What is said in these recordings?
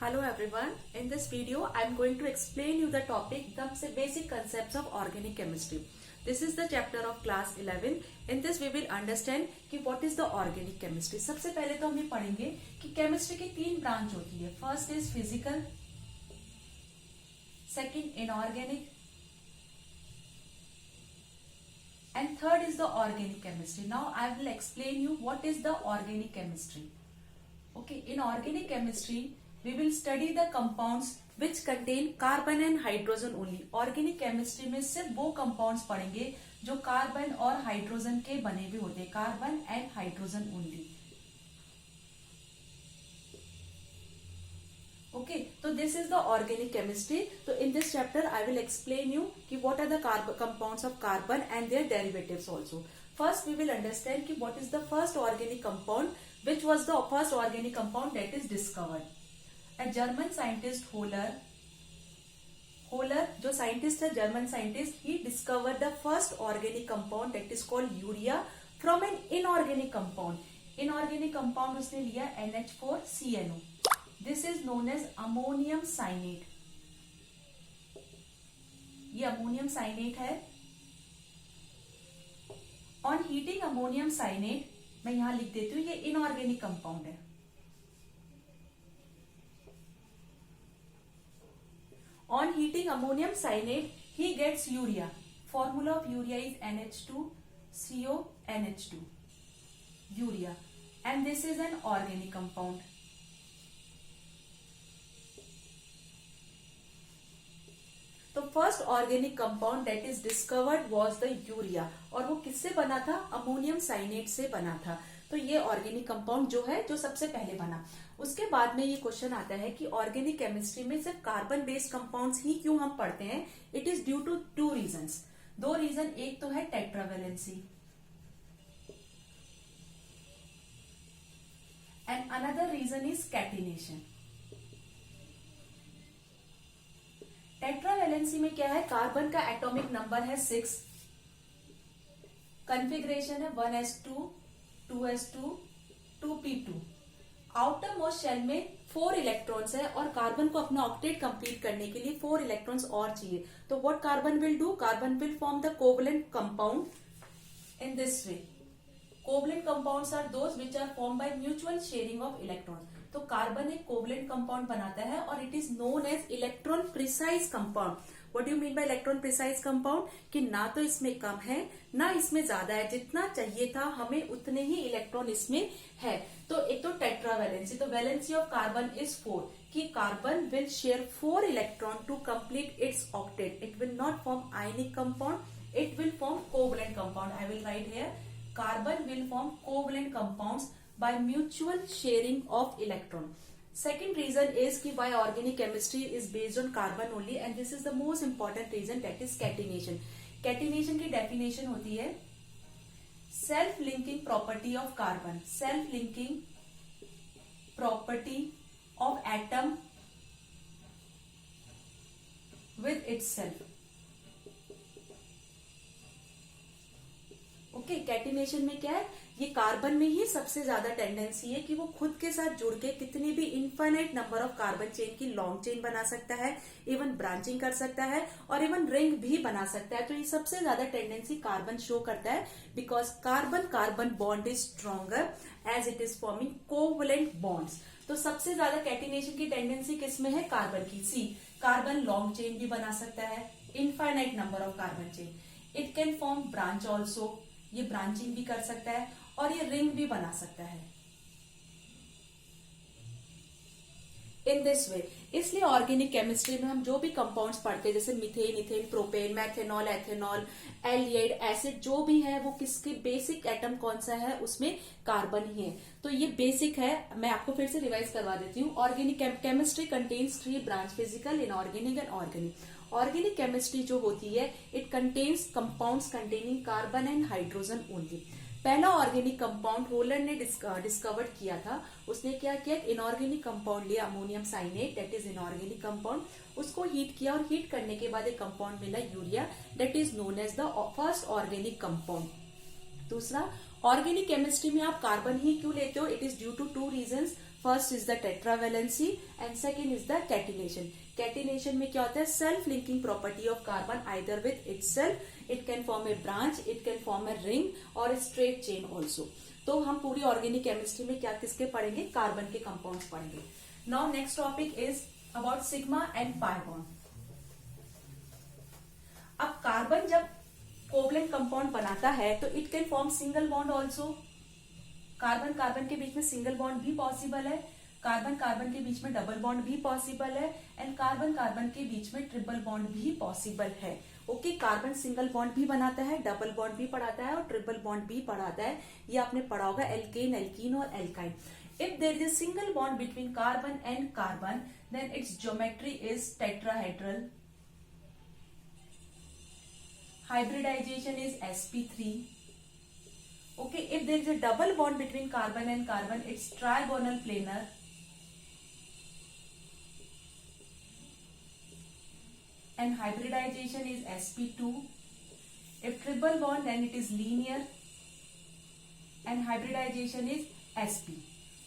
Hello everyone. In this video, I am going to explain you the topic, the basic concepts of organic chemistry. This is the chapter of class 11. In this we will understand कि what is the organic chemistry. सबसे पहले तो हम ये पढ़ेंगे कि chemistry की तीन ब्रांच होती है. First is physical, second inorganic, and third is the organic chemistry. Now I will explain you what is the organic chemistry. Okay, in organic chemistry we will study the compounds which contain carbon and hydrogen only. Organic chemistry में सिर्फ वो compounds पढ़ेंगे जो carbon और hydrogen के बने हुए होते हैं, carbon and hydrogen only. Okay, so this is the organic chemistry. So in this chapter I will explain you कि what are the compounds of carbon and their derivatives also. First we will understand कि what is the first organic compound, which was the first organic compound that is discovered. A German scientist Hohler जो scientist है, German scientist, he discovered the first organic compound that is called urea from an inorganic compound. Inorganic compound उसने लिया NH4CNO. This is known as ammonium cyanate. ये ammonium साइनेट है. On heating ammonium साइनेट, मैं यहां लिख देती हूँ, ये इनऑर्गेनिक कंपाउंड है. On heating ammonium cyanide, he gets urea. Formula of urea is NH2CONH2. Urea. And this is an organic compound. तो first organic compound that is discovered was the urea. और वो किससे बना था? अमोनियम साइनेट से बना था. तो ये ऑर्गेनिक कंपाउंड जो है, जो सबसे पहले बना. उसके बाद में ये क्वेश्चन आता है कि ऑर्गेनिक केमिस्ट्री में सिर्फ कार्बन बेस्ड कंपाउंड्स ही क्यों हम पढ़ते हैं? It is due to two reasons. दो रीजन, एक तो है tetravalency and another reason is catenation. Tetravalency में क्या है? कार्बन का एटॉमिक नंबर है 6, कॉन्फ़िगरेशन है 1s2 2s2 2p2. Outer most shell में 4 इलेक्ट्रॉन्स है और कार्बन को अपना ऑक्टेट कंप्लीट करने के लिए 4 इलेक्ट्रॉन्स और चाहिए. तो what carbon will do? Carbon will form the covalent compound in this way. Covalent compounds are those which are form by mutual sharing of electrons. तो कार्बन एक कोवलेंट कंपाउंड बनाता है और it is known as electron precise compound. What do you mean by electron precise compound? कि ना तो इसमें कम है ना इसमें ज्यादा है, जितना चाहिए था हमें उतने ही इलेक्ट्रॉन इसमें है. तो एक तो टेट्रावेलेंसी, तो वैलेंसी ऑफ कार्बन इज 4, कि carbon will share 4 electron to complete its octet. It will not form ionic compound, it will form covalent compound. I will write here, carbon will form covalent compounds by mutual sharing of electron. Second reason is कि why organic chemistry is based on carbon only, and this is the most important reason, that is catenation. Catenation की definition होती है self linking property of carbon, self linking property of atom with itself. Okay, catenation में क्या है? ये carbon में ही सबसे ज्यादा टेंडेंसी है कि वो खुद के साथ जुड़ के कितनी भी infinite number of carbon chain की लॉन्ग चेन बना सकता है, इवन ब्रांचिंग कर सकता है और इवन रिंग भी बना सकता है. तो ये सबसे ज्यादा टेंडेंसी कार्बन शो करता है, because carbon carbon bond is stronger as it is forming covalent bonds. तो सबसे ज्यादा कैटिनेशन की टेंडेंसी किसमें है? कार्बन की. सी, कार्बन लॉन्ग चेन भी बना सकता है, infinite number of carbon chain. It can form branch also, ये ब्रांचिंग भी कर सकता है और ये रिंग भी बना सकता है इन दिस वे. इसलिए ऑर्गेनिक केमिस्ट्री में हम जो भी कंपाउंड्स पढ़ते हैं, जैसे methane, ethane, propane, methanol, ethanol, aldehyde, acid, जो भी है वो किसके बेसिक एटम कौन सा है? उसमें कार्बन ही है. तो ये बेसिक है. मैं आपको फिर से रिवाइज करवा देती हूँ. Organic chemistry contains 3 branch, physical, inorganic and organic. Organic chemistry जो होती है, it contains compounds containing carbon and hydrogen only. पहला ऑर्गेनिक कंपाउंड होलर ने डिस्कवर्ड किया था. उसने क्या किया? इनऑर्गेनिक कंपाउंड लिया, ammonium cyanate, that is inorganic compound. उसको हीट किया और हीट करने के बाद एक कंपाउंड मिला urea, that is known as the first organic compound. दूसरा, ऑर्गेनिक केमिस्ट्री में आप कार्बन ही क्यों लेते हो? It is due to 2 reasons. First is the tetravalency and second is the catenation. Catenation में क्या होता है? Self linking property of carbon either with itself, it can form a branch, it can form a ring और a straight chain also. तो हम पूरी organic chemistry में क्या किसके पढ़ेंगे? कार्बन के कंपाउंड्स पढ़ेंगे. Now next topic is about sigma and pi bond. अब कार्बन जब कोवलेंट कंपाउंड बनाता है तो it can form single bond also. Carbon carbon के बीच में सिंगल बॉन्ड भी पॉसिबल है, कार्बन कार्बन के बीच में डबल बॉन्ड भी पॉसिबल है एंड कार्बन कार्बन के बीच में ट्रिपल बॉन्ड भी पॉसिबल है. ओके, कार्बन सिंगल बॉन्ड भी बनाता है, डबल बॉन्ड भी पढ़ाता है और ट्रिपल बॉन्ड भी पढ़ाता है. ये आपने पढ़ा होगा एल्केन, एल्कीन और alkyne. If there is a single bond between carbon and carbon, then its geometry is tetrahedral. Hybridization is sp3. Okay, if there is a double bond between carbon and carbon, it's trigonal planar. And hybridization is sp2. If triple bond, then it is linear. And hybridization is sp.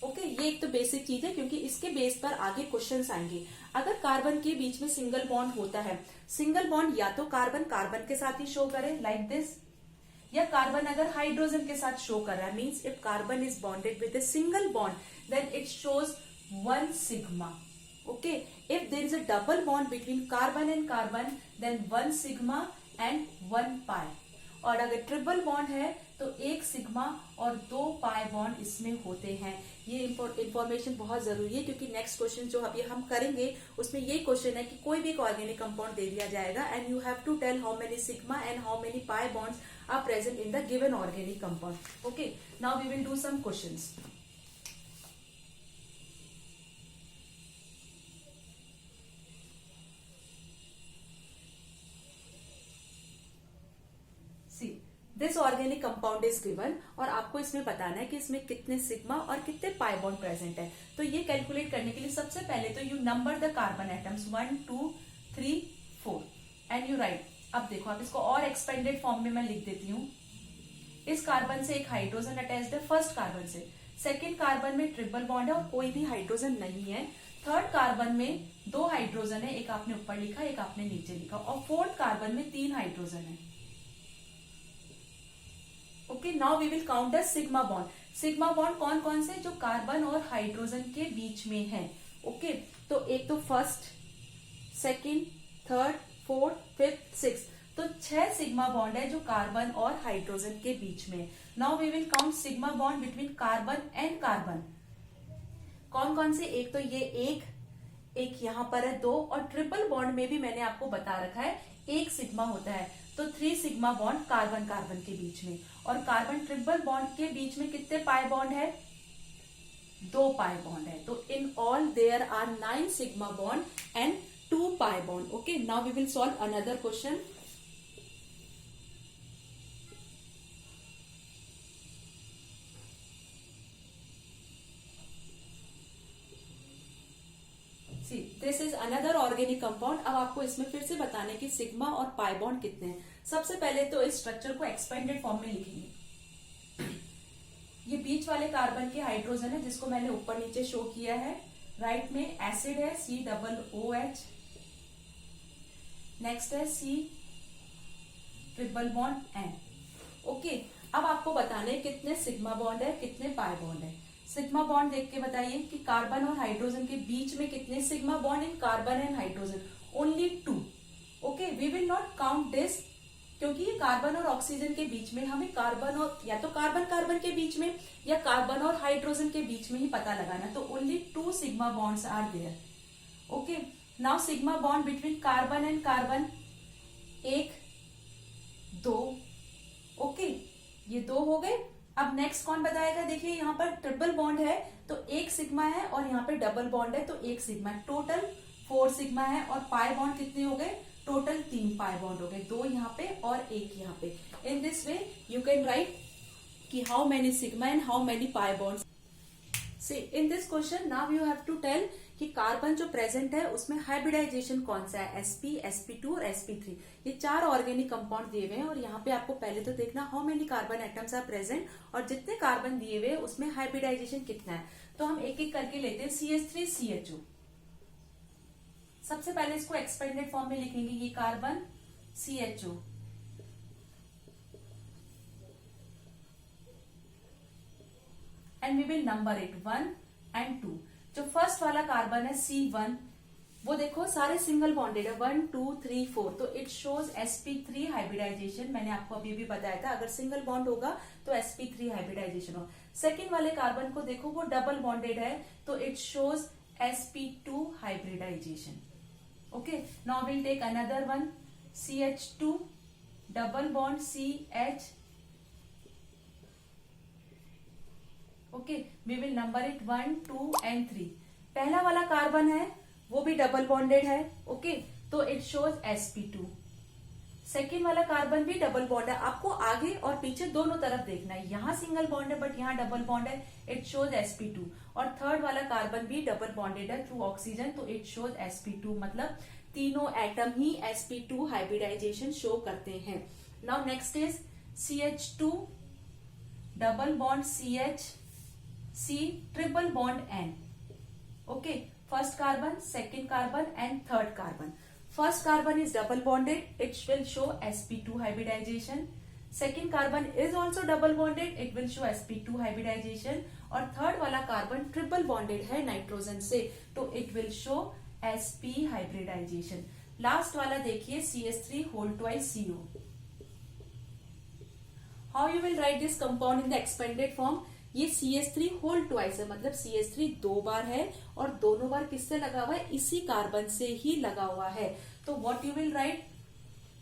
Okay, ये एक तो basic चीज है क्योंकि इसके base पर आगे questions आएंगे. अगर कार्बन के बीच में सिंगल बॉन्ड होता है, सिंगल बॉन्ड या तो कार्बन कार्बन के साथ ही शो करे लाइक दिस, या कार्बन अगर हाइड्रोजन के साथ शो कर रहा है, means if carbon is bonded with a single bond then it shows 1 sigma. Okay, if there is a double bond between carbon and carbon then 1 sigma and 1 pi. और अगर triple bond है तो 1 sigma और 2 pi bond इसमें होते हैं. ये information बहुत जरूरी है क्योंकि नेक्स्ट क्वेश्चन जो अभी हम करेंगे उसमें यही क्वेश्चन है कि कोई भी एक ऑर्गेनिक कंपाउंड दे दिया जाएगा and you have to tell how many sigma and how many pi bonds are present in the given organic compound. Okay, now we will do some questions. This organic compound is given और आपको इसमें बताना है कि इसमें कितने sigma और कितने पाई बॉन्ड प्रेजेंट है. तो ये कैलकुलेट करने के लिए सबसे पहले तो you number the carbon atoms 1 2 3 4 and you right. अब देखो, आप इसको और एक्सपेंडेड फॉर्म में मैं लिख देती हूँ. इस कार्बन से एक हाइड्रोजन अटैच्ड है फर्स्ट कार्बन से, सेकेंड कार्बन में ट्रिपल बॉन्ड है और कोई भी हाइड्रोजन नहीं है, थर्ड कार्बन में 2 हाइड्रोजन है, एक आपने ऊपर लिखा एक आपने नीचे लिखा, और फोर्थ कार्बन में 3 हाइड्रोजन है. Okay, now we will count the sigma bond. Sigma bond कौन कौन से? जो कार्बन और हाइड्रोजन के बीच में है. ओके, तो एक तो first, second, third, fourth, fifth, six, तो 6 सिग्मा बॉन्ड है जो कार्बन और हाइड्रोजन के बीच में. Now we will count sigma bond between carbon and carbon. कौन कौन से? एक तो ये एक यहाँ पर है 2, और ट्रिपल बॉन्ड में भी मैंने आपको बता रखा है 1 सिग्मा होता है. तो 3 सिग्मा बॉन्ड कार्बन कार्बन के बीच में, और कार्बन ट्रिपल बॉन्ड के बीच में कितने पाई बॉन्ड है? 2 पाई बॉन्ड है. तो in all there are 9 sigma bond and 2 pi bond. Okay, now we will solve another question. This is another organic compound. अब आपको इसमें फिर से बताने की सिग्मा और पाई बॉन्ड कितने हैं. सबसे पहले तो इस स्ट्रक्चर को एक्सपेंडेड फॉर्म में लिखेंगे. ये बीच वाले कार्बन के हाइड्रोजन है जिसको मैंने ऊपर नीचे शो किया है. राइट में एसिड है COOH, नेक्स्ट है C triple bond N. Okay, अब आपको बताने कितने सिग्मा बॉन्ड है कितने पाई बॉन्ड है. सिग्मा बॉन्ड देख के बताइए कि कार्बन और हाइड्रोजन के बीच में कितने sigma bond in carbon and hydrogen? Only 2. Okay, we will not count this क्योंकि ये कार्बन और ऑक्सीजन के बीच में हमें कार्बन और या तो कार्बन कार्बन के बीच में या कार्बन और हाइड्रोजन के बीच में ही पता लगाना. तो only 2 sigma bonds are there. Okay, now sigma bond between carbon and carbon 1 2. Okay, ये 2 हो गए. अब नेक्स्ट कौन बताएगा? देखिए यहाँ पर ट्रिपल बॉन्ड है तो 1 सिग्मा है और यहाँ पे डबल बॉन्ड है तो 1 सिग्मा है. टोटल 4 सिग्मा है. और पाई बॉन्ड कितने हो गए? टोटल 3 पाई बॉन्ड हो गए, 2 यहाँ पे और 1 यहाँ पे. In this way you can write कि how many sigma and how many pi bonds. See in this question now you have to tell कि कार्बन जो प्रेजेंट है उसमें हाइब्रिडाइजेशन कौन सा है, sp, sp2 और sp3। ये 4 ऑर्गेनिक कंपाउंड दिए हुए हैं और यहाँ पे आपको पहले तो देखना how many carbon atoms are present और जितने कार्बन दिए हुए उसमें हाइब्रिडाइजेशन कितना है। तो हम एक एक करके लेते हैं। CH3CHO, सबसे पहले इसको एक्सपेंडेड फॉर्म में लिखेंगे, ये carbon CHO, and we will number it 1 and 2। जो फर्स्ट वाला कार्बन है C1, वो देखो सारे सिंगल बॉन्डेड है, 1 2 3 4, तो इट शोज sp3 हाइब्रिडाइजेशन। मैंने आपको अभी भी बताया था अगर सिंगल बॉन्ड होगा तो sp3 हाइब्रिडाइजेशन हो। सेकेंड वाले कार्बन को देखो वो डबल बॉन्डेड है, तो it shows sp2 hybridization. Okay, now will take another one, CH2 double bond CH, okay, we will number it 1 2 and 3। पहला वाला कार्बन है वो भी डबल बॉन्डेड है, ओके, तो इट शोज sp2। सेकेंड वाला कार्बन भी डबल बॉन्ड है, आपको आगे और पीछे दोनों तरफ देखना है, यहाँ सिंगल बॉन्ड है बट यहाँ डबल बॉन्ड है, इट शोज sp2। और थर्ड वाला कार्बन भी डबल बॉन्डेड है थ्रू ऑक्सीजन, तो इट शोज sp2। मतलब तीनों एटम ही sp2 हाइब्रिडाइजेशन शो करते हैं। Now next is CH2 double bond CH, C triple bond N, okay, first carbon, second carbon and third carbon. First carbon is double bonded, it will show sp2 hybridisation. Second carbon is also double bonded, it will show sp2 hybridisation. और third वाला carbon triple bonded है nitrogen से, तो it will show sp hybridisation. Last वाला देखिए CH3 whole twice CO। How you will right this compound in the expanded form. ये CH3 whole twice है, मतलब CH3 दो बार है और दोनों बार किससे लगा हुआ है, इसी कार्बन से ही लगा हुआ है। तो व्हाट यू विल राइट,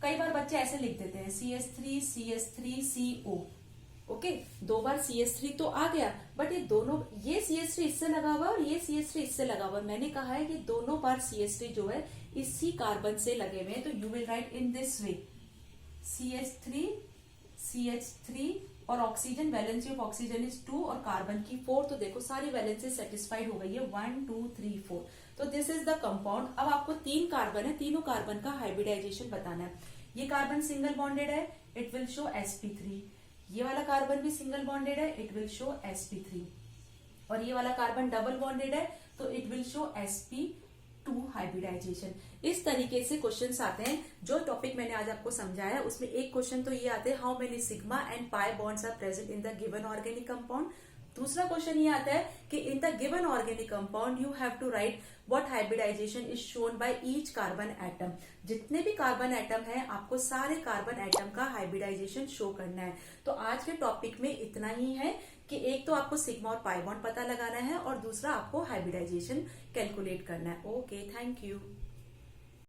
कई बार बच्चे ऐसे लिख देते हैं CH3 CH3 CO, ओके, दो बार CH3 तो आ गया, बट ये दोनों, ये CH3 इससे लगा हुआ है और ये CH3 इससे लगा हुआ है। मैंने कहा है कि दोनों बार CH3 जो है इसी कार्बन से लगे हुए हैं, तो you will right in this way, CH3 CH3 और oxygen, valency of oxygen is 2 और कार्बन की 4, तो देखो सारी वैलेंसी सेटिस्फाइड हो गई है, 1 2 3 4। तो दिस इज द कंपाउंड। अब आपको 3 कार्बन है, तीनों कार्बन का हाइब्रिडाइजेशन बताना है। ये कार्बन सिंगल बॉन्डेड है, इट विल शो sp3। ये वाला कार्बन भी सिंगल बॉन्डेड है, इट विल शो sp3। और ये वाला कार्बन डबल बॉन्डेड है, तो it will show sp2 hybridisation. इस तरीके से क्वेश्चंस आते हैं। जो टॉपिक मैंने आज आपको समझाया उसमें एक क्वेश्चन तो ये आते हैं, how many sigma and pi bonds are present in the given organic compound. दूसरा क्वेश्चन ये आता है कि in the given organic compound you have to write what hybridization is shown by each carbon atom. जितने भी carbon atom है आपको सारे कार्बन एटम का हाइब्रिडाइजेशन शो करना है। तो आज के टॉपिक में इतना ही है कि एक तो आपको सिग्मा और पाई बॉन्ड पता लगाना है और दूसरा आपको हाइब्रिडाइजेशन कैलकुलेट करना है। Okay, thank you.